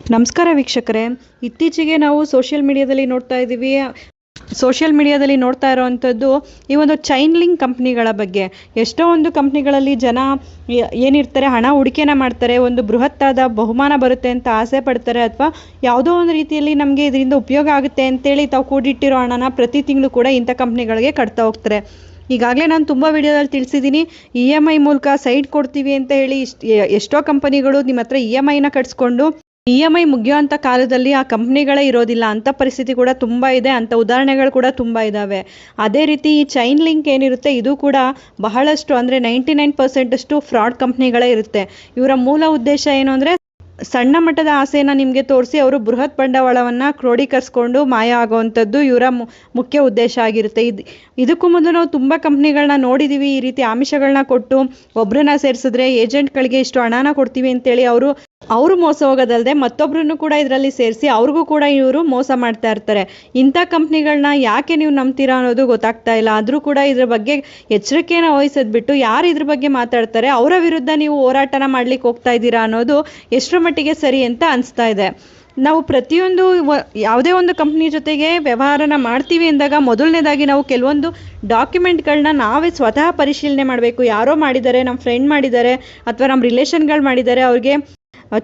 ನಮಸ್ಕಾರ ವೀಕ್ಷಕರೇ. ಇತ್ತೀಚೆಗೆ ನಾವು ಸೋಷಿಯಲ್ ಮೀಡಿಯಾದಲ್ಲಿ ನೋಡ್ತಾ ಇರೋವಂಥದ್ದು ಈ ಒಂದು ಚೈನ್ ಲಿಂಕ್ ಕಂಪ್ನಿಗಳ ಬಗ್ಗೆ. ಎಷ್ಟೋ ಒಂದು ಕಂಪ್ನಿಗಳಲ್ಲಿ ಜನ ಏನಿರ್ತಾರೆ, ಹಣ ಹೂಡಿಕೆನ ಮಾಡ್ತಾರೆ, ಒಂದು ಬೃಹತ್ತಾದ ಬಹುಮಾನ ಬರುತ್ತೆ ಅಂತ ಆಸೆ ಪಡ್ತಾರೆ, ಅಥವಾ ಯಾವುದೋ ಒಂದು ರೀತಿಯಲ್ಲಿ ನಮಗೆ ಇದರಿಂದ ಉಪಯೋಗ ಆಗುತ್ತೆ ಅಂತೇಳಿ ತಾವು ಕೂಡಿಟ್ಟಿರೋ ಹಣನ ಪ್ರತಿ ತಿಂಗಳು ಕೂಡ ಇಂಥ ಕಂಪ್ನಿಗಳಿಗೆ ಕಟ್ತಾ ಹೋಗ್ತಾರೆ. ಈಗಾಗಲೇ ನಾನು ತುಂಬ ವಿಡಿಯೋದಲ್ಲಿ ತಿಳಿಸಿದ್ದೀನಿ, EMI ಮೂಲಕ ಸೈಟ್ ಕೊಡ್ತೀವಿ ಅಂತ ಹೇಳಿ ಎಷ್ಟೋ ಕಂಪನಿಗಳು ನಿಮ್ಮ ಹತ್ರ EMIನ ಕಟ್ಸ್ಕೊಂಡು EMI ಮುಗಿಯೋಂಥ ಕಾಲದಲ್ಲಿ ಆ ಕಂಪ್ನಿಗಳೇ ಇರೋದಿಲ್ಲ ಅಂಥ ಪರಿಸ್ಥಿತಿ ಕೂಡ ತುಂಬ ಇದೆ. ಅಂಥ ಉದಾಹರಣೆಗಳು ಕೂಡ ತುಂಬ ಇದ್ದಾವೆ. ಅದೇ ರೀತಿ ಈ ಚೈನ್ ಲಿಂಕ್ ಏನಿರುತ್ತೆ, ಇದು ಕೂಡ ಬಹಳಷ್ಟು ಅಂದರೆ 99% ಫ್ರಾಡ್ ಕಂಪ್ನಿಗಳೇ ಇರುತ್ತೆ. ಇವರ ಮೂಲ ಉದ್ದೇಶ ಏನು ಅಂದರೆ, ಸಣ್ಣ ಮಟ್ಟದ ಆಸೆಯನ್ನು ನಿಮಗೆ ತೋರಿಸಿ ಅವರು ಬೃಹತ್ ಬಂಡವಾಳವನ್ನು ಕ್ರೋಢೀಕರಿಸ್ಕೊಂಡು ಮಾಯ ಆಗುವಂಥದ್ದು ಇವರ ಮುಖ್ಯ ಉದ್ದೇಶ ಆಗಿರುತ್ತೆ. ಇದಕ್ಕೂ ಮೊದಲು ನಾವು ತುಂಬ ಕಂಪ್ನಿಗಳನ್ನ ನೋಡಿದ್ದೀವಿ. ಈ ರೀತಿ ಆಮಿಷಗಳನ್ನ ಕೊಟ್ಟು ಒಬ್ಬರನ್ನ ಸೇರಿಸಿದ್ರೆ ಏಜೆಂಟ್ಗಳಿಗೆ ಇಷ್ಟು ಹಣನ ಕೊಡ್ತೀವಿ ಅಂತೇಳಿ ಅವರು ಮೋಸ ಹೋಗೋದಲ್ಲದೆ ಮತ್ತೊಬ್ಬರನ್ನು ಕೂಡ ಇದರಲ್ಲಿ ಸೇರಿಸಿ ಅವ್ರಿಗೂ ಕೂಡ ಇವರು ಮೋಸ ಮಾಡ್ತಾ ಇರ್ತಾರೆ. ಇಂಥ ಕಂಪ್ನಿಗಳನ್ನ ಯಾಕೆ ನೀವು ನಂಬ್ತೀರಾ ಅನ್ನೋದು ಗೊತ್ತಾಗ್ತಾ ಇಲ್ಲ. ಆದರೂ ಕೂಡ ಇದ್ರ ಬಗ್ಗೆ ಎಚ್ಚರಿಕೆಯನ್ನು ವಹಿಸೋದು ಬಿಟ್ಟು ಯಾರು ಇದ್ರ ಬಗ್ಗೆ ಮಾತಾಡ್ತಾರೆ ಅವರ ವಿರುದ್ಧ ನೀವು ಹೋರಾಟನ ಮಾಡ್ಲಿಕ್ಕೆ ಹೋಗ್ತಾ ಇದ್ದೀರಾ ಅನ್ನೋದು ಎಷ್ಟರ ಮಟ್ಟಿಗೆ ಸರಿ ಅಂತ ಅನಿಸ್ತಾ ಇದೆ. ನಾವು ಪ್ರತಿಯೊಂದು ಯಾವುದೇ ಒಂದು ಕಂಪ್ನಿ ಜೊತೆಗೆ ವ್ಯವಹಾರನ ಮಾಡ್ತೀವಿ ಅಂದಾಗ ಮೊದಲನೇದಾಗಿ ನಾವು ಕೆಲವೊಂದು ಡಾಕ್ಯುಮೆಂಟ್ಗಳನ್ನ ನಾವೇ ಸ್ವತಃ ಪರಿಶೀಲನೆ ಮಾಡಬೇಕು. ಯಾರೋ ಮಾಡಿದ್ದಾರೆ, ನಮ್ಮ ಫ್ರೆಂಡ್ ಮಾಡಿದ್ದಾರೆ, ಅಥವಾ ನಮ್ಮ ರಿಲೇಷನ್ಗಳು ಮಾಡಿದ್ದಾರೆ, ಅವ್ರಿಗೆ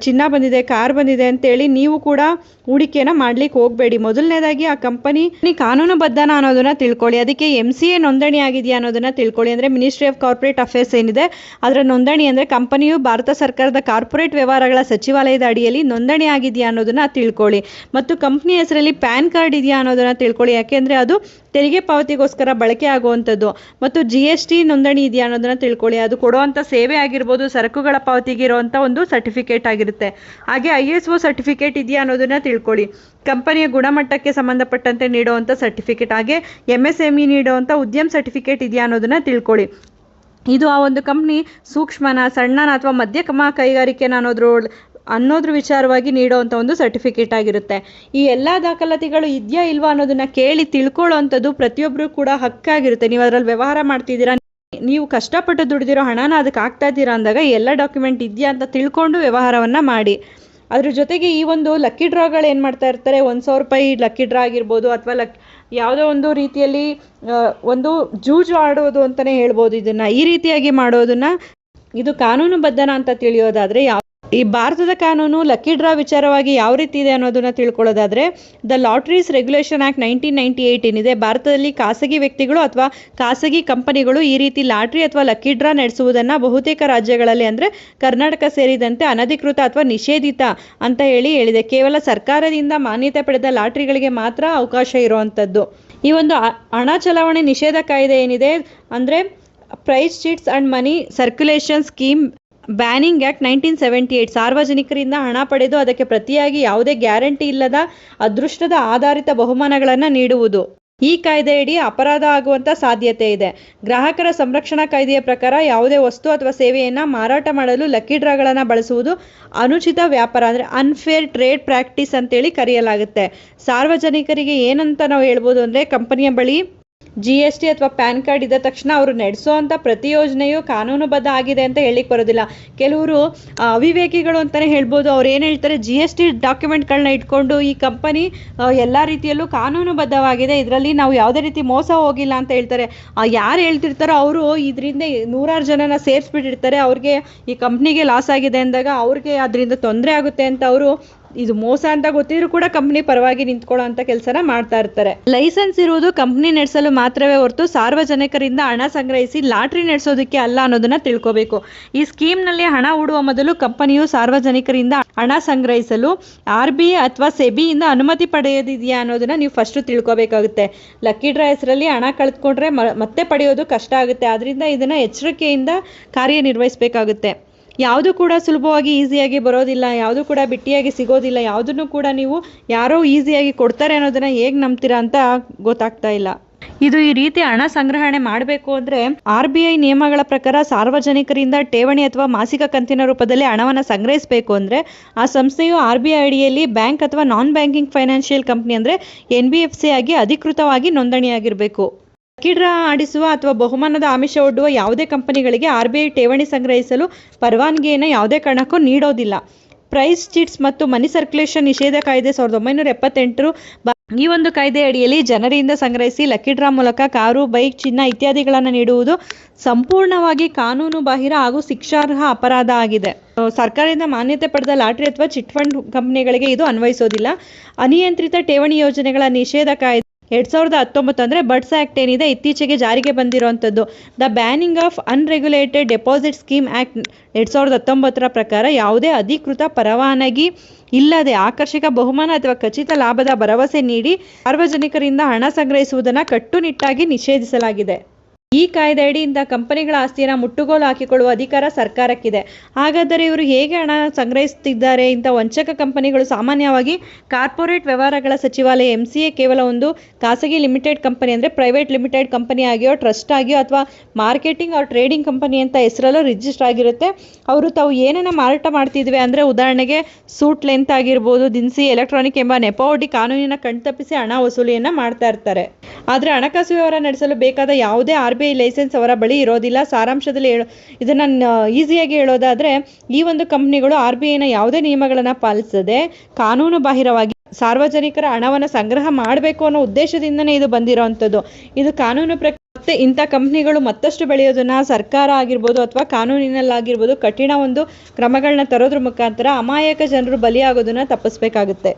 ಚಿನ್ನ ಬಂದಿದೆ, ಕಾರ್ ಬಂದಿದೆ ಅಂತೇಳಿ ನೀವು ಕೂಡ ಹೂಡಿಕೆನ ಮಾಡ್ಲಿಕ್ಕೆ ಹೋಗಬೇಡಿ. ಮೊದಲನೇದಾಗಿ ಆ ಕಂಪನಿ ಕಾನೂನುಬದ್ಧನ ಅನ್ನೋದನ್ನ ತಿಳ್ಕೊಳ್ಳಿ. ಅದಕ್ಕೆ MCA ನೋಂದಣಿ ಆಗಿದೆಯಾ ಅನ್ನೋದನ್ನ ತಿಳ್ಕೊಳ್ಳಿ. ಅಂದರೆ ಮಿನಿಸ್ಟ್ರಿ ಆಫ್ ಕಾರ್ಪೊರೇಟ್ ಅಫೇರ್ಸ್ ಏನಿದೆ ಅದರ ನೋಂದಣಿ, ಅಂದರೆ ಕಂಪನಿಯು ಭಾರತ ಸರ್ಕಾರದ ಕಾರ್ಪೊರೇಟ್ ವ್ಯವಹಾರಗಳ ಸಚಿವಾಲಯದ ಅಡಿಯಲ್ಲಿ ನೋಂದಣಿ ಆಗಿದೆಯಾ ಅನ್ನೋದನ್ನ ತಿಳ್ಕೊಳ್ಳಿ. ಮತ್ತು ಕಂಪ್ನಿ ಹೆಸರಲ್ಲಿ ಪ್ಯಾನ್ ಕಾರ್ಡ್ ಇದೆಯಾ ಅನ್ನೋದನ್ನ ತಿಳ್ಕೊಳ್ಳಿ. ಯಾಕೆಂದರೆ ಅದು ತೆರಿಗೆ ಪಾವತಿಗೋಸ್ಕರ ಬಳಕೆ ಆಗುವಂಥದ್ದು. ಮತ್ತು GST ನೋಂದಣಿ ಇದೆಯಾ ಅನ್ನೋದನ್ನ ತಿಳ್ಕೊಳ್ಳಿ. ಅದು ಕೊಡುವಂಥ ಸೇವೆ ಆಗಿರ್ಬೋದು, ಸರಕುಗಳ ಪಾವತಿಗೆ ಇರುವಂಥ ಒಂದು ಸರ್ಟಿಫಿಕೇಟ್ ಆಗಿರುತ್ತೆ. ಹಾಗೆ ISO ಸರ್ಟಿಫಿಕೇಟ್ ಇದೆಯಾ ಅನ್ನೋದನ್ನ ತಿಳ್ಕೊಳ್ಳಿ. ಕಂಪನಿಯ ಗುಣಮಟ್ಟಕ್ಕೆ ಸಂಬಂಧಪಟ್ಟಂತೆ ನೀಡುವಂಥ ಸರ್ಟಿಫಿಕೇಟ್. ಹಾಗೆ MSME ನೀಡುವಂಥ ಉದ್ಯಮ ಸರ್ಟಿಫಿಕೇಟ್ ಇದೆಯಾ ಅನ್ನೋದನ್ನ ತಿಳ್ಕೊಳ್ಳಿ. ಇದು ಆ ಒಂದು ಕಂಪ್ನಿ ಸೂಕ್ಷ್ಮನ, ಸಣ್ಣನ ಅಥವಾ ಮಧ್ಯಮ ಕೈಗಾರಿಕೆನ ಅನ್ನೋದ್ರ ವಿಚಾರವಾಗಿ ನೀಡುವಂಥ ಒಂದು ಸರ್ಟಿಫಿಕೇಟ್ ಆಗಿರುತ್ತೆ. ಈ ಎಲ್ಲ ದಾಖಲಾತಿಗಳು ಇದೆಯಾ ಇಲ್ವಾ ಅನ್ನೋದನ್ನ ಕೇಳಿ ತಿಳ್ಕೊಳ್ಳೋ ಅಂಥದ್ದು ಪ್ರತಿಯೊಬ್ಬರು ಕೂಡ ಹಕ್ಕಾಗಿರುತ್ತೆ. ನೀವು ಅದರಲ್ಲಿ ವ್ಯವಹಾರ ಮಾಡ್ತಿದ್ದೀರಾ, ನೀವು ಕಷ್ಟಪಟ್ಟು ದುಡಿದಿರೋ ಹಣನ ಅದಕ್ಕೆ ಹಾಕ್ತಾ ಇದ್ದೀರಾ ಅಂದಾಗ ಎಲ್ಲ ಡಾಕ್ಯುಮೆಂಟ್ ಇದೆಯಾ ಅಂತ ತಿಳ್ಕೊಂಡು ವ್ಯವಹಾರವನ್ನು ಮಾಡಿ. ಅದ್ರ ಜೊತೆಗೆ ಈ ಒಂದು ಲಕ್ಕಿ ಡ್ರಾಗಳು ಏನು ಮಾಡ್ತಾ ಇರ್ತಾರೆ, 1,000 ರೂಪಾಯಿ ಲಕ್ಕಿ ಡ್ರಾ ಆಗಿರ್ಬೋದು, ಅಥವಾ ಯಾವುದೋ ಒಂದು ರೀತಿಯಲ್ಲಿ ಒಂದು ಜೂಜು ಆಡೋದು ಅಂತಲೇ ಹೇಳ್ಬೋದು. ಈ ರೀತಿಯಾಗಿ ಮಾಡೋದನ್ನ ಇದು ಕಾನೂನುಬದ್ಧನ ಅಂತ ತಿಳಿಯೋದಾದರೆ, ಈ ಭಾರತದ ಕಾನೂನು ಲಕ್ಕಿ ಡ್ರಾ ವಿಚಾರವಾಗಿ ಯಾವ ರೀತಿ ಇದೆ ಅನ್ನೋದನ್ನ ತಿಳ್ಕೊಳ್ಳೋದಾದ್ರೆ, ದ ಲಾಟರೀಸ್ ರೆಗ್ಯುಲೇಷನ್ ಆಕ್ಟ್ 1998 ಏನಿದೆ, ಭಾರತದಲ್ಲಿ ಖಾಸಗಿ ವ್ಯಕ್ತಿಗಳು ಅಥವಾ ಖಾಸಗಿ ಕಂಪನಿಗಳು ಈ ರೀತಿ ಲಾಟ್ರಿ ಅಥವಾ ಲಕ್ಕಿ ಡ್ರಾ ನಡೆಸುವುದನ್ನು ಬಹುತೇಕ ರಾಜ್ಯಗಳಲ್ಲಿ, ಅಂದರೆ ಕರ್ನಾಟಕ ಸೇರಿದಂತೆ, ಅನಧಿಕೃತ ಅಥವಾ ನಿಷೇಧಿತ ಅಂತ ಹೇಳಿದೆ. ಕೇವಲ ಸರ್ಕಾರದಿಂದ ಮಾನ್ಯತೆ ಪಡೆದ ಲಾಟ್ರಿಗಳಿಗೆ ಮಾತ್ರ ಅವಕಾಶ ಇರುವಂಥದ್ದು. ಈ ಒಂದು ಹಣ ಚಲಾವಣೆ ನಿಷೇಧ ಕಾಯ್ದೆ ಏನಿದೆ, ಅಂದರೆ prize chits and money circulation scheme banning act 1978, ಸಾರ್ವಜನಿಕರಿಂದ ಹಣ ಪಡೆದು ಅದಕ್ಕೆ ಪ್ರತಿಯಾಗಿ ಯಾವುದೇ ಗ್ಯಾರಂಟಿ ಇಲ್ಲದ ಅದೃಷ್ಟದ ಆಧಾರಿತ ಬಹುಮಾನಗಳನ್ನು ನೀಡುವುದು. ಈ ಕಾಯ್ದೆಯಡಿ ಅಪರಾಧ ಆಗುವಂಥ ಸಾಧ್ಯತೆ ಇದೆ. ಗ್ರಾಹಕರ ಸಂರಕ್ಷಣಾ ಕಾಯ್ದೆಯ ಪ್ರಕಾರ ಯಾವುದೇ ವಸ್ತು ಅಥವಾ ಸೇವೆಯನ್ನು ಮಾರಾಟ ಮಾಡಲು ಲಕ್ಕಿ ಡ್ರಾಗಳನ್ನು ಬಳಸುವುದು ಅನುಚಿತ ವ್ಯಾಪಾರ, ಅಂದರೆ ಅನ್ಫೇರ್ ಟ್ರೇಡ್ ಪ್ರಾಕ್ಟೀಸ್ ಅಂತೇಳಿ ಕರೆಯಲಾಗುತ್ತೆ. ಸಾರ್ವಜನಿಕರಿಗೆ ಏನಂತ ನಾವು ಹೇಳ್ಬೋದು ಅಂದರೆ, ಕಂಪನಿಯ ಬಳಿ GST ಅಥವಾ ಪ್ಯಾನ್ ಕಾರ್ಡ್ ಇದ್ದ ತಕ್ಷಣ ಅವರು ನಡೆಸೋವಂಥ ಪ್ರತಿ ಯೋಜನೆಯು ಕಾನೂನುಬದ್ಧ ಆಗಿದೆ ಅಂತ ಹೇಳಿಕ್ಕೆ ಬರೋದಿಲ್ಲ. ಕೆಲವರು ಅವಿವೇಕಿಗಳು ಅಂತಲೇ ಹೇಳ್ಬೋದು. ಅವ್ರು ಏನು ಹೇಳ್ತಾರೆ, GST ಡಾಕ್ಯುಮೆಂಟ್ಗಳನ್ನ ಇಟ್ಕೊಂಡು ಈ ಕಂಪನಿ ಎಲ್ಲ ರೀತಿಯಲ್ಲೂ ಕಾನೂನುಬದ್ಧವಾಗಿದೆ, ಇದರಲ್ಲಿ ನಾವು ಯಾವುದೇ ರೀತಿ ಮೋಸ ಹೋಗಿಲ್ಲ ಅಂತ ಹೇಳ್ತಾರೆ. ಯಾರು ಹೇಳ್ತಿರ್ತಾರೋ ಅವರು ಇದರಿಂದ 100 ಜನನ ಸೇರಿಸ್ಬಿಟ್ಟಿರ್ತಾರೆ. ಅವ್ರಿಗೆ ಈ ಕಂಪ್ನಿಗೆ ಲಾಸ್ ಆಗಿದೆ ಅಂದಾಗ ಅವ್ರಿಗೆ ಅದರಿಂದ ತೊಂದರೆ ಆಗುತ್ತೆ ಅಂತ ಅವರು ಇದು ಮೋಸ ಅಂತ ಗೊತ್ತಿದ್ರು ಕೂಡ ಕಂಪ್ನಿ ಪರವಾಗಿ ನಿಂತ್ಕೊಳ್ಳೋ ಅಂತ ಕೆಲಸನ ಮಾಡ್ತಾ ಇರ್ತಾರೆ. ಲೈಸೆನ್ಸ್ ಇರುವುದು ಕಂಪ್ನಿ ನಡೆಸಲು ಮಾತ್ರವೇ ಹೊರತು ಸಾರ್ವಜನಿಕರಿಂದ ಹಣ ಸಂಗ್ರಹಿಸಿ ಲಾಟ್ರಿ ನಡೆಸೋದಕ್ಕೆ ಅಲ್ಲ ಅನ್ನೋದನ್ನ ತಿಳ್ಕೋಬೇಕು. ಈ ಸ್ಕೀಮ್ನಲ್ಲಿ ಹಣ ಹೂಡುವ ಮೊದಲು ಕಂಪನಿಯು ಸಾರ್ವಜನಿಕರಿಂದ ಹಣ ಸಂಗ್ರಹಿಸಲು RBI ಅಥವಾ ಸೆಬಿಯಿಂದ ಅನುಮತಿ ಪಡೆಯೋದಿದೆಯಾ ಅನ್ನೋದನ್ನ ನೀವು ಫಸ್ಟ್ ತಿಳ್ಕೋಬೇಕಾಗುತ್ತೆ. ಲಕ್ಕಿ ಡ್ರಾ ಹೆಸರಲ್ಲಿ ಹಣ ಕಳೆದುಕೊಂಡ್ರೆ ಮತ್ತೆ ಪಡೆಯೋದು ಕಷ್ಟ ಆಗುತ್ತೆ. ಆದ್ರಿಂದ ಇದನ್ನ ಎಚ್ಚರಿಕೆಯಿಂದ ಕಾರ್ಯನಿರ್ವಹಿಸಬೇಕಾಗುತ್ತೆ. ಯಾವುದು ಕೂಡ ಸುಲಭವಾಗಿ ಈಸಿಯಾಗಿ ಬರೋದಿಲ್ಲ, ಯಾವುದು ಕೂಡ ಬಿಟ್ಟಿಯಾಗಿ ಸಿಗೋದಿಲ್ಲ. ಯಾವುದನ್ನು ಕೂಡ ನೀವು ಯಾರೋ ಈಸಿಯಾಗಿ ಕೊಡ್ತಾರೆ ಅನ್ನೋದನ್ನ ಹೇಗೆ ನಂಬ್ತೀರಾ ಅಂತ ಗೊತ್ತಾಗ್ತಾ ಇಲ್ಲ. ಇದು ಈ ರೀತಿ ಹಣ ಸಂಗ್ರಹಣೆ ಮಾಡಬೇಕು ಅಂದರೆ RBI ನಿಯಮಗಳ ಪ್ರಕಾರ ಸಾರ್ವಜನಿಕರಿಂದ ಠೇವಣಿ ಅಥವಾ ಮಾಸಿಕ ಕಂತಿನ ರೂಪದಲ್ಲಿ ಹಣವನ್ನು ಸಂಗ್ರಹಿಸಬೇಕು ಅಂದರೆ ಆ ಸಂಸ್ಥೆಯು RBI ಅಡಿಯಲ್ಲಿ ಬ್ಯಾಂಕ್ ಅಥವಾ ನಾನ್ ಬ್ಯಾಂಕಿಂಗ್ ಫೈನಾನ್ಷಿಯಲ್ ಕಂಪ್ನಿ, ಅಂದರೆ NBFC ಆಗಿ ಅಧಿಕೃತವಾಗಿ ನೋಂದಣಿಯಾಗಿರಬೇಕು. ಲಕ್ಕಿ ಡ್ರಾ ಆಡಿಸುವ ಅಥವಾ ಬಹುಮಾನದ ಆಮಿಷ ಒಡ್ಡುವ ಯಾವುದೇ ಕಂಪನಿಗಳಿಗೆ RBI ಠೇವಣಿ ಸಂಗ್ರಹಿಸಲು ಪರವಾನಗಿಯನ್ನು ಯಾವುದೇ ಕಾರಣಕ್ಕೂ ನೀಡೋದಿಲ್ಲ. ಪ್ರೈಸ್ ಚೀಟ್ಸ್ ಮತ್ತು ಮನಿ ಸರ್ಕ್ಯುಲೇಷನ್ ನಿಷೇಧ ಕಾಯ್ದೆ 1978 ಈ ಒಂದು ಕಾಯ್ದೆ ಅಡಿಯಲ್ಲಿ ಜನರಿಂದ ಸಂಗ್ರಹಿಸಿ ಲಕ್ಕಿ ಡ್ರಾ ಮೂಲಕ ಕಾರು, ಬೈಕ್, ಚಿನ್ನ ಇತ್ಯಾದಿಗಳನ್ನು ನೀಡುವುದು ಸಂಪೂರ್ಣವಾಗಿ ಕಾನೂನು ಬಾಹಿರ ಹಾಗೂ ಶಿಕ್ಷಾರ್ಹ ಅಪರಾಧ ಆಗಿದೆ. ಸರ್ಕಾರದಿಂದ ಮಾನ್ಯತೆ ಪಡೆದ ಲಾಟರಿ ಅಥವಾ ಚಿಟ್ ಫಂಡ್ ಕಂಪನಿಗಳಿಗೆ ಇದು ಅನ್ವಯಿಸೋದಿಲ್ಲ. ಅನಿಯಂತ್ರಿತ ಠೇವಣಿ ಯೋಜನೆಗಳ ನಿಷೇಧ ಕಾಯ್ದೆ 2019 ಅಂದರೆ ಬಡ್ಸ್ ಆಕ್ಟ್ ಏನಿದೆ ಇತ್ತೀಚೆಗೆ ಜಾರಿಗೆ ಬಂದಿರುವಂಥದ್ದು. The banning of unregulated deposit scheme act 2019 ಪ್ರಕಾರ ಯಾವುದೇ ಅಧಿಕೃತ ಪರವಾನಗಿ ಇಲ್ಲದೆ ಆಕರ್ಷಕ ಬಹುಮಾನ ಅಥವಾ ಖಚಿತ ಲಾಭದ ಭರವಸೆ ನೀಡಿ ಸಾರ್ವಜನಿಕರಿಂದ ಹಣ ಸಂಗ್ರಹಿಸುವುದನ್ನು ಕಟ್ಟುನಿಟ್ಟಾಗಿ ನಿಷೇಧಿಸಲಾಗಿದೆ. ಈ ಕಾಯ್ದೆಯಡಿಯಿಂದ ಕಂಪನಿಗಳ ಆಸ್ತಿಯನ್ನು ಮುಟ್ಟುಗೋಲು ಹಾಕಿಕೊಳ್ಳುವ ಅಧಿಕಾರ ಸರ್ಕಾರಕ್ಕಿದೆ. ಹಾಗಾದರೆ ಇವರು ಹೇಗೆ ಹಣ ಸಂಗ್ರಹಿಸುತ್ತಿದ್ದಾರೆ? ಇಂಥ ವಂಚಕ ಕಂಪನಿಗಳು ಸಾಮಾನ್ಯವಾಗಿ ಕಾರ್ಪೊರೇಟ್ ವ್ಯವಹಾರಗಳ ಸಚಿವಾಲಯ MCA ಕೇವಲ ಒಂದು ಖಾಸಗಿ ಲಿಮಿಟೆಡ್ ಕಂಪನಿ ಅಂದರೆ ಪ್ರೈವೇಟ್ ಲಿಮಿಟೆಡ್ ಕಂಪನಿ ಆಗಿಯೋ, ಟ್ರಸ್ಟ್ ಆಗಿಯೋ ಅಥವಾ ಮಾರ್ಕೆಟಿಂಗ್ ಆರ್ ಟ್ರೇಡಿಂಗ್ ಕಂಪನಿ ಅಂತ ಹೆಸರಲ್ಲೂ ರಿಜಿಸ್ಟರ್ ಆಗಿರುತ್ತೆ. ಅವರು ತಾವು ಏನನ್ನ ಮಾರಾಟ ಮಾಡ್ತಿದ್ವಿ ಅಂದರೆ ಉದಾಹರಣೆಗೆ ಸೂಟ್ ಲೆಂತ್ ಆಗಿರ್ಬೋದು, ದಿನಸಿ, ಎಲೆಕ್ಟ್ರಾನಿಕ್ ಎಂಬ ನೆಪ ಒಡ್ಡಿ ಕಾನೂನಿನ ಕಣ್ತಪ್ಪಿಸಿ ಹಣ ವಸೂಲಿಯನ್ನು ಮಾಡ್ತಾ ಇರ್ತಾರೆ. ಆದರೆ ಹಣಕಾಸು ವ್ಯವಹಾರ ನಡೆಸಲು ಬೇಕಾದ ಯಾವುದೇ RBI ಲೈಸೆನ್ಸ್ ಅವರ ಬಳಿ ಇರೋದಿಲ್ಲ. ಸಾರಾಂಶದಲ್ಲಿ ಇದನ್ನು ಈಸಿಯಾಗಿ ಹೇಳೋದಾದ್ರೆ, ಈ ಒಂದು ಕಂಪನಿಗಳು RBIನ ಯಾವುದೇ ನಿಯಮಗಳನ್ನು ಪಾಲಿಸದೆ ಕಾನೂನು ಬಾಹಿರವಾಗಿ ಸಾರ್ವಜನಿಕರ ಹಣವನ್ನು ಸಂಗ್ರಹ ಮಾಡಬೇಕು ಅನ್ನೋ ಉದ್ದೇಶದಿಂದನೇ ಇದು ಬಂದಿರೋವಂಥದ್ದು. ಇದು ಕಾನೂನು ಮತ್ತೆ ಇಂಥ ಕಂಪ್ನಿಗಳು ಮತ್ತಷ್ಟು ಬೆಳೆಯೋದನ್ನ ಸರ್ಕಾರ ಆಗಿರ್ಬೋದು ಅಥವಾ ಕಾನೂನಿನಲ್ಲಾಗಿರ್ಬೋದು ಕಠಿಣ ಒಂದು ಕ್ರಮಗಳನ್ನ ತರೋದ್ರ ಮುಖಾಂತರ ಅಮಾಯಕ ಜನರು ಬಲಿಯಾಗೋದನ್ನ ತಪ್ಪಿಸ್ಬೇಕಾಗುತ್ತೆ.